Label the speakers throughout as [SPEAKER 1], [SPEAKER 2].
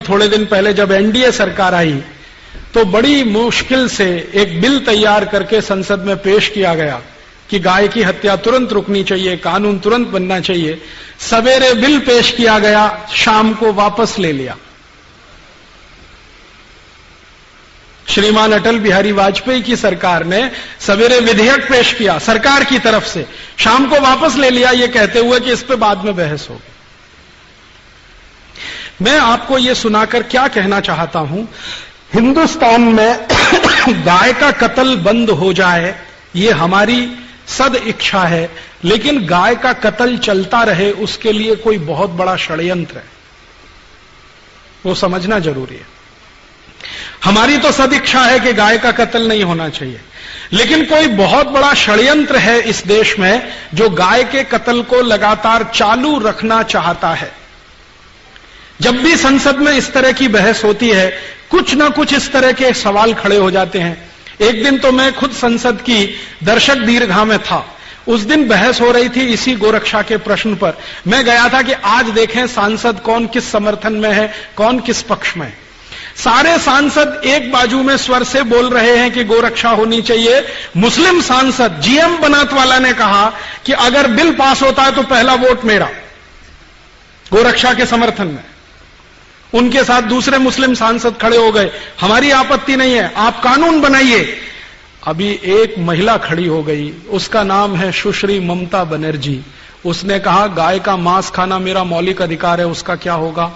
[SPEAKER 1] थोड़े दिन पहले जब एनडीए सरकार आई तो बड़ी मुश्किल से एक बिल तैयार करके संसद में पेश किया गया कि गाय की हत्या तुरंत रुकनी चाहिए, कानून तुरंत बनना चाहिए। सवेरे बिल पेश किया गया, शाम को वापस ले लिया। श्रीमान अटल बिहारी वाजपेयी की सरकार ने सवेरे विधेयक पेश किया सरकार की तरफ से, शाम को वापस ले लिया, यह कहते हुए कि इस पे बाद में बहस होगी। मैं आपको यह सुनाकर क्या कहना चाहता हूं, हिंदुस्तान में गाय का कत्ल बंद हो जाए ये हमारी सद इच्छा है, लेकिन गाय का कत्ल चलता रहे उसके लिए कोई बहुत बड़ा षड्यंत्र है, वो समझना जरूरी है। हमारी तो सद इच्छा है कि गाय का कत्ल नहीं होना चाहिए, लेकिन कोई बहुत बड़ा षड्यंत्र है इस देश में जो गाय के कत्ल को लगातार चालू रखना चाहता है। जब भी संसद में इस तरह की बहस होती है, कुछ ना कुछ इस तरह के सवाल खड़े हो जाते हैं। एक दिन तो मैं खुद संसद की दर्शक दीर्घा में था, उस दिन बहस हो रही थी इसी गोरक्षा के प्रश्न पर। मैं गया था कि आज देखें सांसद कौन किस समर्थन में है, कौन किस पक्ष में है। सारे सांसद एक बाजू में स्वर से बोल रहे हैं कि गोरक्षा होनी चाहिए। मुस्लिम सांसद जीएम बनात वाला ने कहा कि अगर बिल पास होता है तो पहला वोट मेरा, गोरक्षा के समर्थन में। उनके साथ दूसरे मुस्लिम सांसद खड़े हो गए, हमारी आपत्ति नहीं है, आप कानून बनाइए। अभी एक महिला खड़ी हो गई, उसका नाम है सुश्री ममता बनर्जी। उसने कहा गाय का मांस खाना मेरा मौलिक अधिकार है, उसका क्या होगा?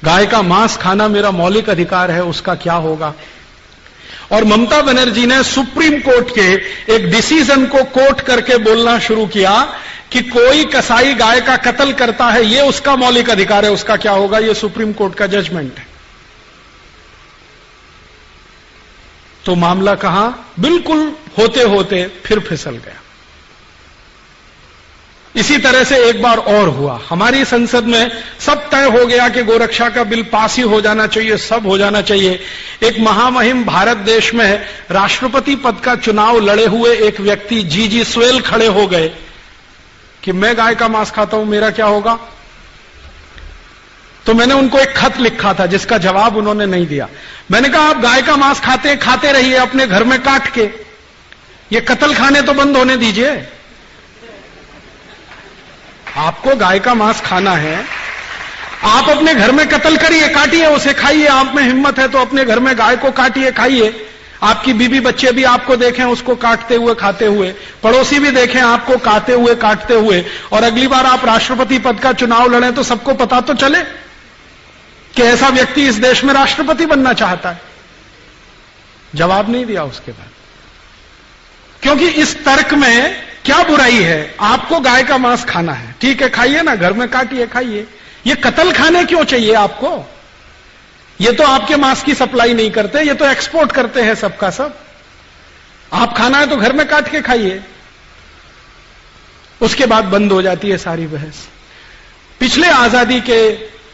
[SPEAKER 1] गाय का मांस खाना मेरा मौलिक अधिकार है, उसका क्या होगा? और ममता बनर्जी ने सुप्रीम कोर्ट के एक डिसीजन को कोट करके बोलना शुरू किया कि कोई कसाई गाय का कत्ल करता है, यह उसका मौलिक अधिकार है, उसका क्या होगा? यह सुप्रीम कोर्ट का जजमेंट है। तो मामला कहां बिल्कुल होते होते फिर फिसल गया। इसी तरह से एक बार और हुआ, हमारी संसद में सब तय हो गया कि गोरक्षा का बिल पास ही हो जाना चाहिए, सब हो जाना चाहिए। एक महामहिम भारत देश में राष्ट्रपति पद का चुनाव लड़े हुए एक व्यक्ति जीजी स्वेल खड़े हो गए कि मैं गाय का मांस खाता हूं, मेरा क्या होगा? तो मैंने उनको एक खत लिखा था जिसका जवाब उन्होंने नहीं दिया। मैंने कहा आप गाय का मांस खाते रहिए अपने घर में काट के, ये कत्ल खाने तो बंद होने दीजिए। आपको गाय का मांस खाना है, आप अपने घर में कत्ल करिए, काटिए, उसे खाइए। आप में हिम्मत है तो अपने घर में गाय को काटिए, खाइए। आपकी बीवी बच्चे भी आपको देखें उसको काटते हुए, खाते हुए, पड़ोसी भी देखें आपको काटते हुए, और अगली बार आप राष्ट्रपति पद का चुनाव लड़ें तो सबको पता तो चले कि ऐसा व्यक्ति इस देश में राष्ट्रपति बनना चाहता है। जवाब नहीं दिया उसके बाद, क्योंकि इस तर्क में क्या बुराई है? आपको गाय का मांस खाना है, ठीक है, खाइए ना, घर में काटिए, खाइए। ये कत्ल खाने क्यों चाहिए आपको? ये तो आपके मांस की सप्लाई नहीं करते, ये तो एक्सपोर्ट करते हैं सबका सब। आप खाना है तो घर में काट के खाइए। उसके बाद बंद हो जाती है सारी बहस। पिछले आजादी के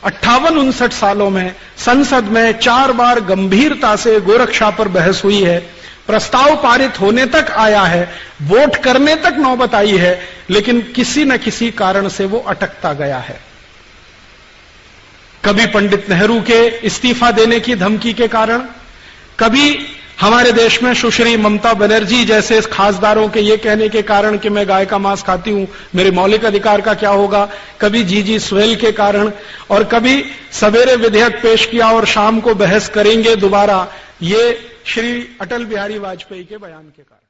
[SPEAKER 1] 58-59 सालों में संसद में 4 बार गंभीरता से गोरक्षा पर बहस हुई है, प्रस्ताव पारित होने तक आया है, वोट करने तक नौबत आई है, लेकिन किसी न किसी कारण से वो अटकता गया है। कभी पंडित नेहरू के इस्तीफा देने की धमकी के कारण, कभी हमारे देश में सुश्री ममता बनर्जी जैसे खासदारों के ये कहने के कारण कि मैं गाय का मांस खाती हूं, मेरे मौलिक अधिकार का क्या होगा, कभी जीजी स्वेल के कारण, और कभी सवेरे विधेयक पेश किया और शाम को बहस करेंगे दोबारा, ये श्री अटल बिहारी वाजपेयी के बयान के कारण।